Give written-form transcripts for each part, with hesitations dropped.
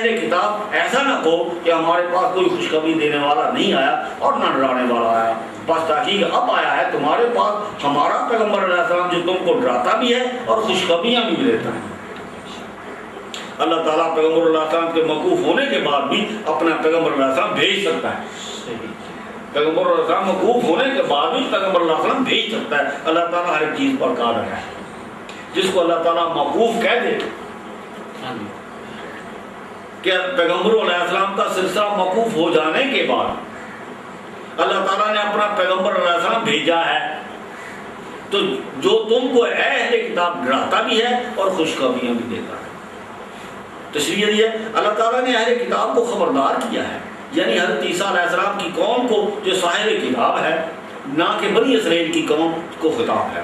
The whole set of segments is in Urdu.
اہل کتاب ایسا نہ ہو کہ ہمارے پاس کوئی خوشخبری دینے والا نہیں آیا اور نہ ڈرانے والا آیا، بس تحقیق اب آیا ہے تمہارے پاس ہمارا پیغمبر علیہ السلام جو تم کو ڈراتا بھی ہے اور خوشخبریاں بھی دیتا ہے۔ اللہ تعالیٰ پیغمبر علیہ السلام کے موقوف ہونے کے بعد بھی اپنا پیغمبر علیہ السلام بھیج سکتا ہے۔ پیغمبر علیہ السلام موقوف ہونے کے بعد بھی پیغمبر علیہ السلام بھیج سکتا ہے۔ اللہ تعالیٰ ہر ایک چیز پر قادر ہے۔ جس کو اللہ تعالیٰ موقوف کہہ دے کہ پیغمبر علیہ السلام کا سلسلہ موقوف ہو جانے کے بعد اللہ تعالیٰ نے اپنا پیغمبر علیہ السلام بھیجا ہے، تو جو تم کو اہل کتاب ڈراتا بھی ہے اور خوشخبریاں بھی دیتا ہے۔ تشریح یہ ہے اللہ تعالیٰ نے اہل کتاب کو خبردار کیا ہے، یعنی حضرت عیسیٰ علیہ السلام کی قوم کو جو صاحب کتاب ہے، نہ کہ بنی اسرائیل کی قوم کو خطاب ہے۔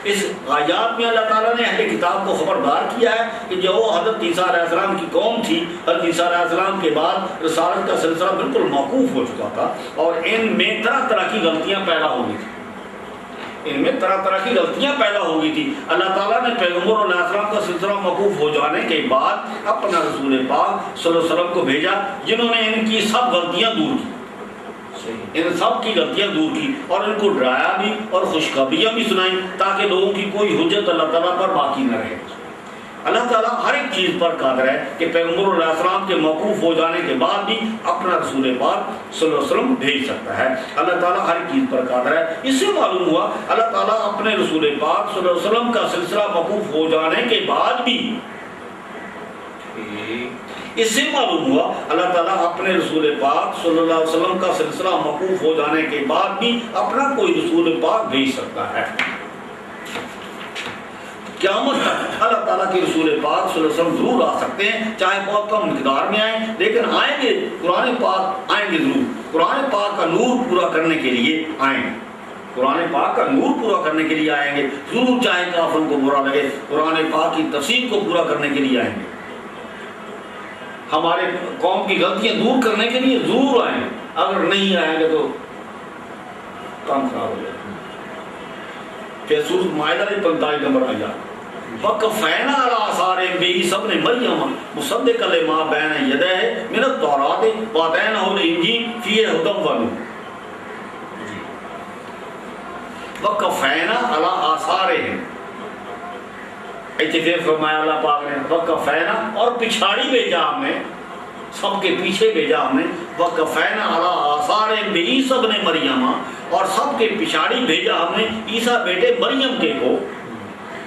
اس آیات میں اللہ تعالیٰ نے اہل کتاب کو خبردار کیا ہے کہ جو حضرت عیسیٰ علیہ السلام کی قوم تھی، حضرت عیسیٰ علیہ السلام کے بعد رسالت کا سلسلہ بالکل موقوف ہو چکا تھا، اور ان میں طرح طرح کی غلطیاں پیدا ہو گئی تھیں۔ ان میں طرح طرح کی غلطیاں پیدا ہو گئی تھی۔ اللہ تعالیٰ نے پیغمبر علیہ السلام کا سلسلہ موقوف ہو جانے کے بعد اپنا رسول پاک صلی اللہ علیہ وسلم کو بھیجا، جنہوں نے ان کی سب غلطیاں دور کی، ان سب کی غلطیاں دور کی، اور ان کو ڈرایا بھی اور خوشخبریاں بھی سنائیں، تاکہ لوگوں کی کوئی حجت اللہ تعالیٰ پر باقی نہ رہے۔ اللہ تعالیٰ ہر ایک چیز پر قادر ہے کہ پیغمبر علیہ السلام کے موقوف ہو جانے کے بعد بھی اپنا رسول پاک صلی اللہ علیہ وسلم بھیج سکتا ہے۔ اللہ تعالیٰ ہر ایک چیز پر قادر ہے۔ اس سے معلوم ہوا اللہ تعالیٰ اپنے رسول پاک صلی اللہ علیہ وسلم کا سلسلہ موقوف ہو جانے کے بعد بھی، اس سے معلوم ہوا اللہ تعالیٰ اپنے رسول پاک صلی اللہ علیہ وسلم کا سلسلہ موقوف ہو جانے کے بعد بھی اپنا کوئی رسول پاک بھیج سکتا ہے۔ قیامت تک اللہ تعالیٰ کے رسول پاک صلی اللہ علیہ وسلم ضرور آ سکتے ہیں، چاہے بہت کم مقدار میں آئیں، لیکن آئیں گے، قرآن پاک آئیں گے ضرور۔ قرآن پاک کا نور پورا کرنے کے لیے آئیں گے، قرآن پاک کا نور پورا کرنے کے لیے آئیں گے ضرور، چاہے کافروں کو برا لگے، قرآن پاک کی تفسیر کو پورا کرنے کے لیے آئیں گے، ہمارے قوم کی غلطیاں دور کرنے کے لیے ضرور آئیں گے۔ اگر نہیں آئیں گے تو کام خراب ہو جائے گا۔ پھر سورۃ مائدہ 45 نمبر آیات، وَقَفَّيْنَا عَلَىٰ آثَارِهِم بِعِیسَیٰ ابْنِ مَرْیَمَ مُصَدِّقًا لِمَا بَیْنَ یَدَیْہِ مِنَ التَّوْرَاةِ وَآتَیْنَاهُ الْإِنجِیلَ فِیہِ ھُدًى وَنُورٌ۔ وَقَفَّيْنَا عَلَىٰ آثَارِهِم، پھر فرمایا اللہ پاک نے وَقَفَّيْنَا، اور پچھاڑی بھیجا ہم نے، سب کے پیچھے بھیجا ہم نے، وَقَفَّيْنَا عَلَىٰ آثَارِهِم بِعِیسَىٰ ابْنِ مَرْیَمَ، اور سب کے پچھاڑی بھیجا ہم نے عیسیٰ بیٹے مریم کے کو،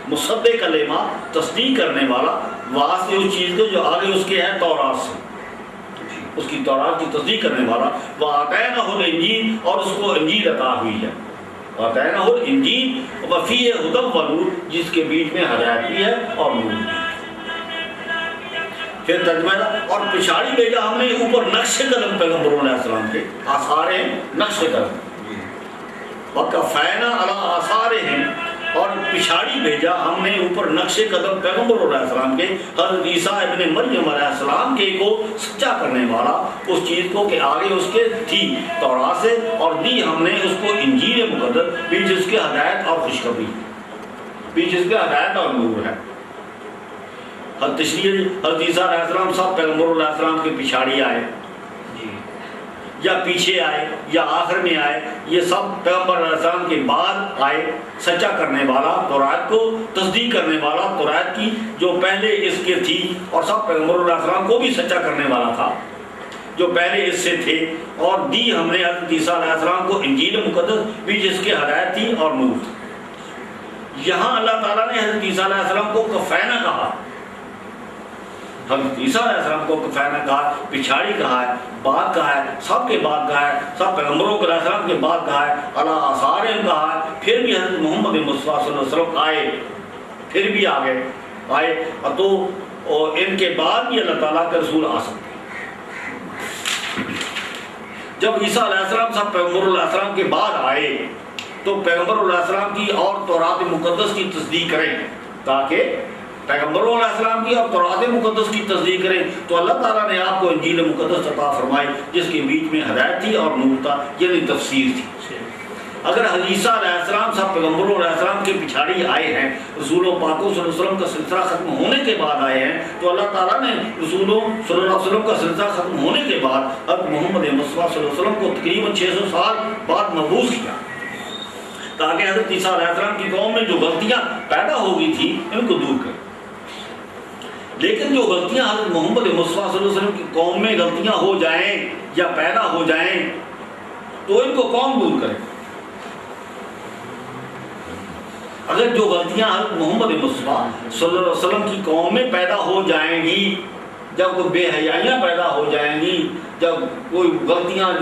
مصدق لما، تصدیق کرنے والا، واسطے اس چیز کو جو آگے اس کے ہے تورات سے، اس کی تورات کی تصدیق کرنے والا، وَآتَيْنَاهُ الْإِنجِیلَ، اور اس کو انجیل عطا ہوئی ہے، وَآتَيْنَاهُ الْإِنجِیلَ وَفِیہِ ھُدًى وَنُورٌ، جس کے بیچ میں ہدایت بھی ہے اور نور بھی۔ پھر ترجمہ، اور پچھاڑی بھیجا ہم نے اوپر نقش قدم پیغمبر علیہ السلام کے، آثار نقش قدم، وَقَفَّيْنَا عَلَىٰ آثَارِهِم، اور پچھاڑی بھیجا ہم نے اوپر نقش قدم پیغمبر علیہ السلام کے، حضرت عیسیٰ ابن مریم علیہ السلام کے کو سچا کرنے والا، اس چیز کو کہ آگے اس کے تھی تورات سے، اور دی ہم نے اس کو انجیل مقدس، بھی جس کے ہدایت اور خوشخبری، بھی جس کے ہدایت اور نور ہے۔ حضرت عیسیٰ علیہ السلام سب پیغمبر علیہ السلام کے پچھاڑی آئے، یا پیچھے آئے یا آخر میں آئے، یہ سب پیغمبر علیہ السلام کے بعد آئے، سچا کرنے والا، تورات کو تصدیق کرنے والا، تورات کی جو پہلے اس کے تھی، اور سب پیغمبر علیہ السلام کو بھی سچا کرنے والا تھا جو پہلے اس سے تھے، اور دی ہم نے حضرت عیسیٰ علیہ السلام کو انجیل مقدس، بھی جس کے ہدایت تھی اور نور تھی۔ یہاں اللہ تعالیٰ نے حضرت عیسیٰ علیہ السلام کو کفینہ کہا، حضرت عیسیٰ علیہ السلام کو کفینہ کہا، پچھاڑی کہا ہے، بعد کہا ہے، سب کے بعد کہا ہے، سب پیغمبروں کے علیہ السلام کے بعد کہا ہے، علیٰ آثارہم کہا ہے، پھر بھی حضرت محمد مصطفیٰ صلی اللہ علیہ وسلم آئے، پھر بھی آگے آئے، تو ان کے بعد بھی اللہ تعالیٰ کے رسول آ سکتے ہیں۔ جب عیسیٰ علیہ السلام سب پیغمبر علیہ السلام کے بعد آئے تو پیغمبر علیہ السلام کی اور تورات مقدس کی تصدیق کریں، تاکہ پیغمبروں علیہ السلام کی اور تورات مقدس کی تصدیق کریں، تو اللہ تعالیٰ نے آپ کو انجیل مقدس عطا فرمائی، جس کے بیچ میں ہدایت تھی اور نور تھا، یعنی تفسیر تھی۔ اگر عیسیٰ علیہ السلام سب پیغمبروں علیہ السلام کے پچھاڑی آئے ہیں، رسولوں پاکوں صلی اللہ علیہ وسلم کا سلسلہ ختم ہونے کے بعد آئے ہیں، تو اللہ تعالیٰ نے رسولوں صلی اللہ علیہ وسلم کا سلسلہ ختم ہونے کے بعد حضرت محمد مصطفیٰ صلی اللہ علیہ وسلم کو تقریباً 600 سال بعد مبعوث کیا، تاکہ حضرت عیسیٰ علیہ السلام کی قوم میں جو غلطیاں پیدا ہو گئی تھی ان کو دور کریں۔ لیکن جو غلطیاں حضرت محمد مصطفیٰ صلی اللہ علیہ وسلم کی قوم میں غلطیاں ہو جائیں یا پیدا ہو جائیں تو ان کو کون دور کرے؟ اگر جو غلطیاں حضرت محمد مصطفیٰ صلی اللہ علیہ وسلم کی قوم میں پیدا ہو جائیں گی، جب کوئی بے حیائیاں پیدا ہو جائیں گی، جب کوئی غلطیاں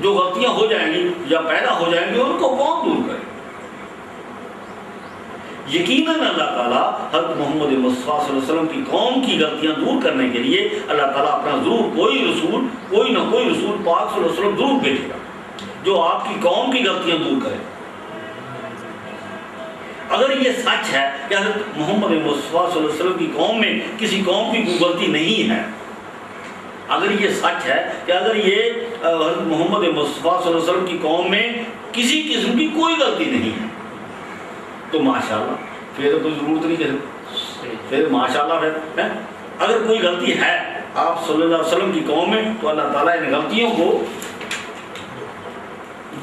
جو غلطیاں ہو جائیں گی یا پیدا ہو جائیں گی، ان کو کون دور کرے؟ یقیناً اللہ تعالیٰ حضرت محمد مصطفیٰ صلی اللہ علیہ وسلم کی قوم کی غلطیاں دور کرنے کے لیے اللہ تعالیٰ اپنا ضرور کوئی نہ کوئی رسول پاک صلی اللہ علیہ وسلم ضرور بھیجے گا جو آپ کی قوم کی غلطیاں دور کرے۔ اگر یہ سچ ہے کہ حضرت محمد مصطفیٰ صلی اللہ علیہ وسلم کی قوم میں کسی قوم کی کوئی غلطی نہیں ہے، اگر یہ سچ ہے کہ اگر یہ حضرت محمد مصطفیٰ صلی اللہ علیہ وسلم کی قوم میں کسی قسم کی کوئی غلطی نہیں ہے، تو ماشاءاللہ پھر تو کوئی ضرورت نہیں ہے، پھر ماشاءاللہ ہے۔ اگر کوئی غلطی ہے آپ صلی اللہ علیہ وسلم کی قوم میں تو اللہ تعالیٰ ان غلطیوں کو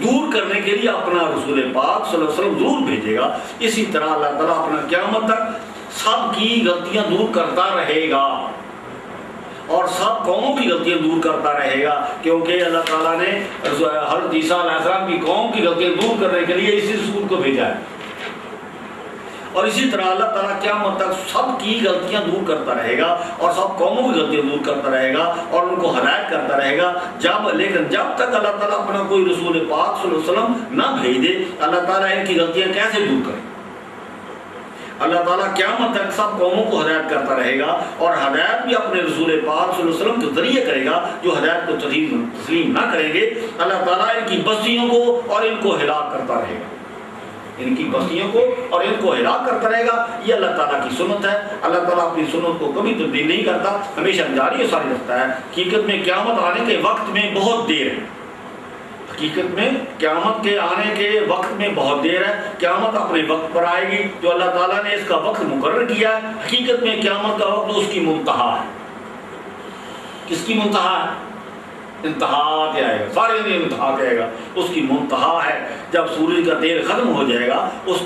دور کرنے کے لیے اپنا رسول پاک صلی اللہ علیہ وسلم ضرور بھیجے گا۔ اسی طرح اللہ تعالیٰ اپنا قیامت تک سب کی غلطیاں دور کرتا رہے گا اور سب قوموں کی غلطیاں دور کرتا رہے گا، کیونکہ اللہ تعالیٰ نے حضرت عیسیٰ علیہ السلام کی قوم کی غلطیاں دور کرنے کے لیے اسی رسول کو بھیجا ہے۔ اور اسی طرح اللہ تعالیٰ قیامت تک سب کی غلطیاں دور کرتا رہے گا اور سب قوموں کی غلطیاں دور کرتا رہے گا اور ان کو ہدایت کرتا رہے گا، لیکن جب تک اللہ تعالیٰ اپنا کوئی رسول پاک صلی اللہ علیہ وسلم نہ بھیج دے، اللہ تعالیٰ ان کی غلطیاں کیسے دور کرے؟ اللہ تعالیٰ قیامت تک سب قوموں کو ہدایت کرتا رہے گا اور ہدایت بھی اپنے رسول پاک صلی اللہ علیہ وسلم کے ذریعے کرے گا۔ جو ہدایت کو تسلیم نہ کریں گے، اللہ تعالیٰ ان کی بستیوں کو اور ان کو ہلاک کرتا رہے گا، ان کی بستیوں کو اور ان کو ہلاک کرتا رہے گا۔ یہ اللہ تعالیٰ کی سنت ہے۔ اللہ تعالیٰ اپنی سنت کو کبھی تبدیل نہیں کرتا، ہمیشہ جاری و ساری رکھتا ہے۔ حقیقت میں قیامت آنے کے وقت میں بہت دیر ہے، حقیقت میں قیامت کے آنے کے وقت میں بہت دیر ہے۔ قیامت اپنے وقت پر آئے گی، جو اللہ تعالیٰ نے اس کا وقت مقرر کیا ہے۔ حقیقت میں قیامت کا وقت اس کی منتہا ہے۔ کس کی منتہا ہے؟ انتہا کے آئے گا، سارے دن انتہا کے آئے گا، اس کی منتہا ہے جب سورج کا تیل ختم ہو جائے گا، اس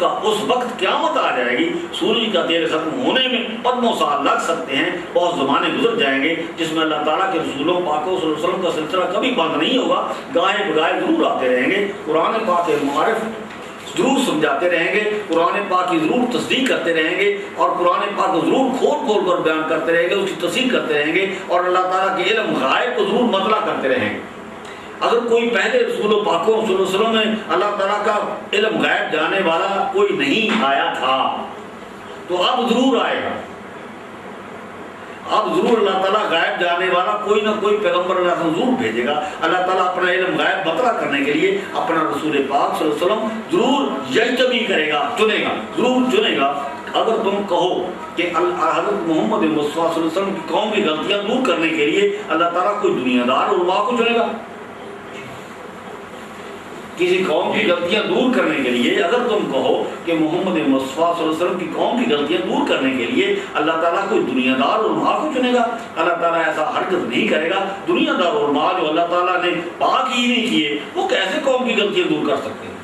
وقت قیامت آ جائے گی۔ سورج کا تیل ختم ہونے میں قدموں سال لگ سکتے ہیں، بہت زمانے گزر جائیں گے، جس میں اللہ تعالیٰ کے رسولوں پاکوں صلی اللہ علیہ وسلم کا سلسلہ کبھی بند نہیں ہوگا، گاہے بگاہے ضرور آتے رہیں گے، قرآن پاک کے معارف ضرور سمجھاتے رہیں گے، قرآن پاک کی ضرور تصدیق کرتے رہیں گے اور قرآن پاک کو ضرور کھول کھول کر بیان کرتے رہیں گے، اس کی تصدیق کرتے رہیں گے اور اللہ تعالیٰ کے علم غائب کو ضرور مطلع کرتے رہیں گے۔ اگر کوئی پہلے رسول و پاکوں صلی اللہ علیہ وسلم میں اللہ تعالیٰ کا علم غائب جانے والا کوئی نہیں آیا تھا تو اب ضرور آئے گا، اب ضرور اللہ تعالیٰ غائب جانے والا کوئی نہ کوئی پیغمبر اللہ تعالیٰ ضرور بھیجے گا۔ اللہ تعالیٰ اپنا علم غائب مطلع کرنے کے لیے اپنا رسول پاک صلی اللہ علیہ وسلم ضرور یجتبی کرے گا، چنے گا، ضرور چنے گا۔ اگر تم کہو کہ حضرت محمد مصطفیٰ صلی اللہ علیہ وسلم کی قوم کی غلطیاں دور کرنے کے لیے اللہ تعالیٰ کوئی دنیا دار علماء کو چنے گا، کسی قوم کی غلطیاں دور کرنے کے لیے اگر تم کہو کہ محمد مصطفیٰ صلی اللہ علیہ وسلم کی قوم کی غلطیاں دور کرنے کے لیے اللہ تعالیٰ کوئی دنیا دار علماء کو چنے گا، اللہ تعالیٰ ایسا ہرگز نہیں کرے گا۔ دنیا دار علماء جو اللہ تعالیٰ نے پاک ہی نہیں کیے، وہ کیسے قوم کی غلطیاں دور کر سکتے ہیں؟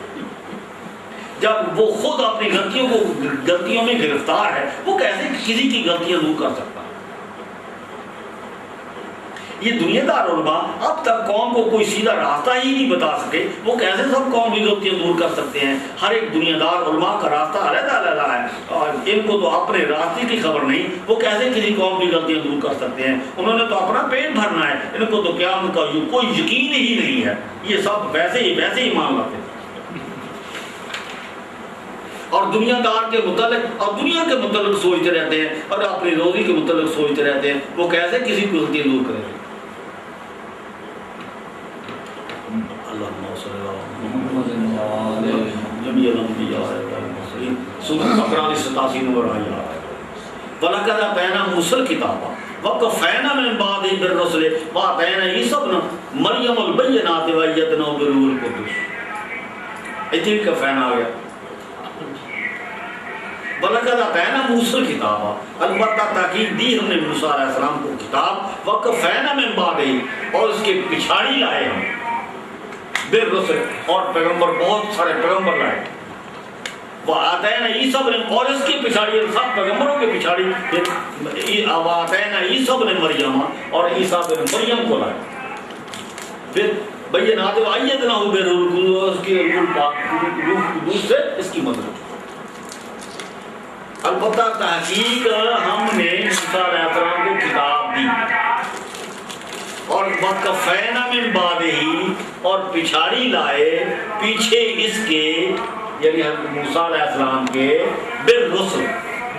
جب وہ خود اپنی غلطیوں میں گرفتار ہے، وہ کیسے کسی کی غلطیاں دور کر سکتا ہے؟ یہ دنیا دار علماء اب تک قوم کو کوئی سیدھا راستہ ہی نہیں بتا سکے، وہ کیسے سب قوم کی غلطیاں دور کر سکتے ہیں؟ ہر ایک دنیا دار علماء کا راستہ علیحدہ علیحدہ ہے اور ان کو تو اپنے راستے کی خبر نہیں، وہ کیسے کسی قوم کی غلطیاں دور کر سکتے ہیں؟ انہوں نے تو اپنا پیٹ بھرنا ہے، ان کو تو قیامت کا کوئی یقین ہی نہیں ہے، یہ سب ویسے ہی مان لاتے ہیں اور دنیا دار کے متعلق اور دنیا کے متعلق سوچتے رہتے ہیں اور اپنی روزی کے متعلق سوچتے رہتے ہیں، وہ کیسے کسی کی غلطیاں دور کریں گے؟ جمیع الانبیاء والمرسلین سورۃ بقرہ 87 نمبر آیات۔ وَلَقَدْ آتَيْنَا مُوسَى الْكِتَابَ وَقَفَّيْنَا مِن بَعْدِهِ بِالرُّسُلِ وَآتَيْنَا عِیسَى ابْنَ مَرْیَمَ الْبَیِّنَاتِ وَأَیَّدْنَاهُ بِالرُّوحِ الْقُدُسِ۔ اتنی کا فین آ گیا بلکہ آتینا موسیٰ کتابا، البتہ تاکید دی ہم نے موسیٰ علیہ السلام کو کتاب، وَقَفَيْنَا مِن بَعْدِهِ، اور اس کے پچھاڑی لائے ہم بالرسل، اور پیغمبر، بہت سارے پیغمبر لائے، وَآتَيْنَا عِیسیٰ ابن، اور اس کی پچھاڑی سب پیغمبروں کے پچھاڑی وَآتَيْنَا عِیسیٰ ابن مریم، اور عیسیٰ ابن مریم کو لائے، پھر بینات وَأَيَّدْنَاهُ بِرُوحِ الْقُدُسِ، اس کی روح قدوس سے اس کی مدد۔ البتہ تحقیق ہم نے موسیٰ علیہ السلام کو کتاب دی، اور وَقَفَيْنَا مِن بَعْدِهِ، اور پچھاڑی لائے پیچھے اس کے، یعنی حضرت موسیٰ علیہ السلام کے، بالرسل،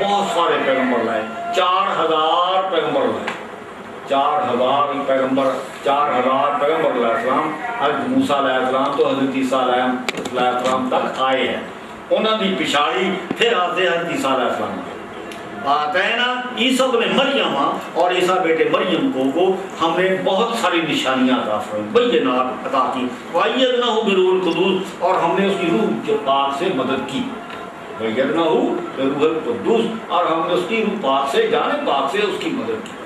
بہت سارے پیغمبر لائے، 4000 پیغمبر لائے، 4000 پیغمبر، 4000 پیغمبر علیہ السلام، حضرت موسیٰ علیہ السلام تو حضرت عیسیٰ علیہ السلام تک آئے ہیں، انہوں نے پچھاڑی پھر آتے حضرت عیسیٰ علیہ السلام۔ آتینا عیسیٰ ابن مریم، اور عیسیٰ بیٹے مریم کو ہم نے بہت ساری نشانیاں عطا فرمائیں، بینات عطا کی، وَأَيَّدْنَاهُ بِرُوحِ الْقُدُسِ، اور ہم نے اس کی روح کے پاک سے مدد کی، وَأَيَّدْنَاهُ بِرُوحِ الْقُدُسِ، اور ہم نے اس کی روح پاک سے، جان پاک سے اس کی مدد کی۔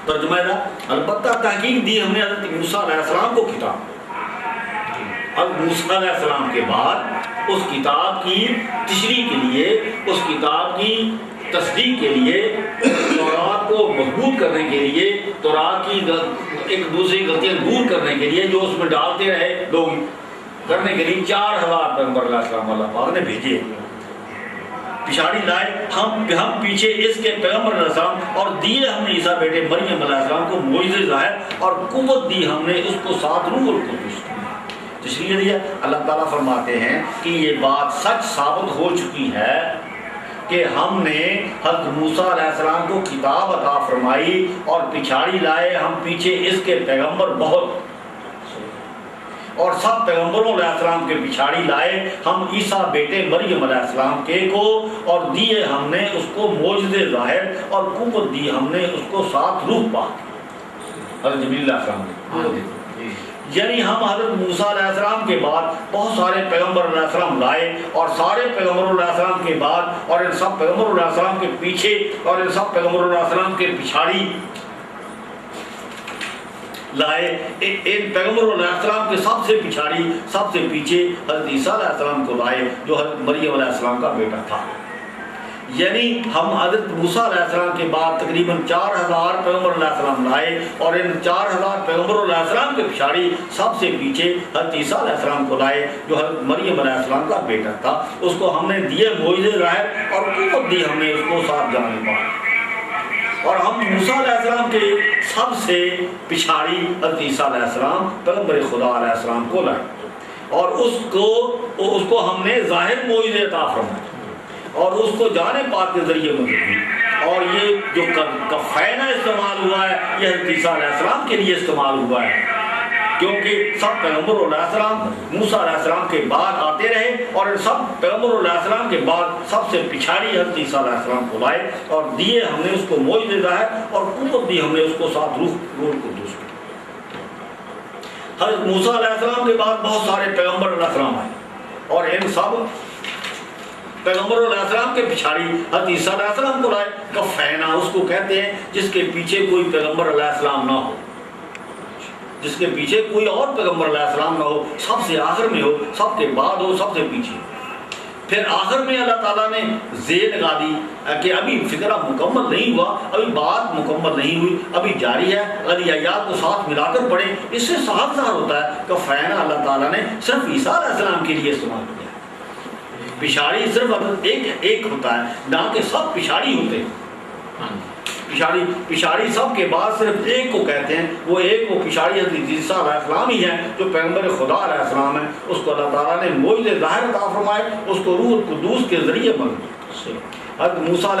ترجمہ ہے، البتہ تحقیق دی ہم نے حضرت موسیٰ علیہ السلام کو کتاب، اب موسیٰ علیہ السلام کے بعد اس کتاب کی تشریح کے لیے، اس کتاب کی تصدیق کے لیے، تورات کو مضبوط کرنے کے لیے، تورات کی ایک دوسری غلطیاں دور کرنے کے لیے جو اس میں ڈالتے رہے لوگ، کرنے کے لیے 4000 پیغمبر علیہ السلام اللہ پاک نے بھیجے، پچھاڑی لائے ہم پیچھے اس کے پیغمبر علیہ السلام، اور دیے ہم نے عیسیٰ بیٹے مریم علیہ السلام کو معجزے ظاہر، اور قوت دی ہم نے اس کو ساتھ روح القدس، تشریح دیا۔ اللہ تعالیٰ فرماتے ہیں کہ یہ بات سچ ثابت ہو چکی ہے کہ ہم نے حضرت موسیٰ علیہ السلام کو کتاب عطا فرمائی، اور پچھاڑی لائے ہم پیچھے اس کے پیغمبر بہت، اور سب پیغمبروں علیہ السلام کے پچھاڑی لائے ہم عیسیٰ بیٹے مریم علیہ السلام کے کو، اور دیے ہم نے اس کو معجزے ظاہر، اور قوت دی ہم نے اس کو ساتھ روح پاک، حضرت جبریل علیہ السلام نے۔ یعنی ہم حضرت موسیٰ علیہ السلام کے بعد بہت سارے پیغمبر علیہ السلام لائے، اور سارے پیغمبر علیہ السلام کے بعد، اور ان سب پیغمبر علیہ السلام کے پیچھے، اور ان سب پیغمبر علیہ السلام کے پچھاڑی لائے، ان پیغمبر علیہ السلام کے سب سے پچھاڑی، سب سے پیچھے حضرت عیسیٰ علیہ السلام کو لائے جو حضرت مریم علیہ السلام کا بیٹا تھا۔ یعنی ہم حضرت موسیٰ علیہ السلام کے بعد تقریباً 4000 پیغمبر علیہ السلام لائے، اور ان 4000 پیغمبر علیہ السلام کے پچھاڑی سب سے پیچھے حضرت عیسیٰ علیہ السلام کو لائے جو حضرت مریم علیہ السلام کا بیٹا تھا، اس کو ہم نے دیے معجزے ظاہر، اور قوت دی ہم نے اس کو ساتھ جان پاک، اور ہم موسیٰ علیہ السلام کے سب سے پچھاڑی حضرت عیسیٰ علیہ السلام پیغمبر خدا علیہ السلام کو لائے، اور اس کو ہم نے ظاہر معجزے عطا فرمائے، اور اس کو جان پاک کے ذریعے مدد دی۔ اور یہ جو کفینہ استعمال ہوا ہے یہ حضرت عیسیٰ علیہ السلام کے لیے استعمال ہوا ہے، کیونکہ سب پیغمبر علیہ السلام موسیٰ علیہ السلام کے بعد آتے رہے، اور ان سب پیغمبر علیہ السلام کے بعد سب سے پچھاڑی حضرت عیسیٰ علیہ السلام کو لائے، اور دیے ہم نے اس کو معجزے ظاہر، اور قوت دی ہم نے اس کو ساتھ روح القدس۔ حضرت موسیٰ علیہ السلام کے بعد بہت سارے پیغمبر علیہ السلام آئے، اور ان سب پیغمبر علیہ السلام کے پچھاڑی حضرت عیسیٰ علیہ السلام کو لائے۔ کفینہ اس کو کہتے ہیں جس کے پیچھے کوئی پیغمبر علیہ السلام نہ ہو، جس کے پیچھے کوئی اور پیغمبر علیہ السلام نہ ہو، سب سے آخر میں ہو، سب کے بعد ہو، سب سے پیچھے۔ پھر آخر میں اللہ تعالیٰ نے زیر لگا دی کہ ابھی فکرہ مکمل نہیں ہوا، ابھی بات مکمل نہیں ہوئی، ابھی جاری ہے، اگر آیات کو ساتھ ملا کر پڑھیں اس سے صاف ظاہر ہوتا ہے کہ کفینہ اللہ تعالیٰ نے صرف عیسیٰ علیہ السلام کے لیے استعمال کیا۔ پچھاڑی صرف ایک ہوتا ہے، نہ کہ سب پچھاڑی ہوتے ہیں، پچھاڑی سب کے بعد صرف ایک کو کہتے ہیں، وہ ایک وہ پچھاڑی حضرت عیسیٰ علیہ السلام ہی ہے جو پیغمبر خدا علیہ السلام ہے، اس کو اللہ تعالیٰ نے معجزے ظاہر عطا فرمائے، اس کو روح القدس کے ذریعے مدد۔ حضرت موسیٰ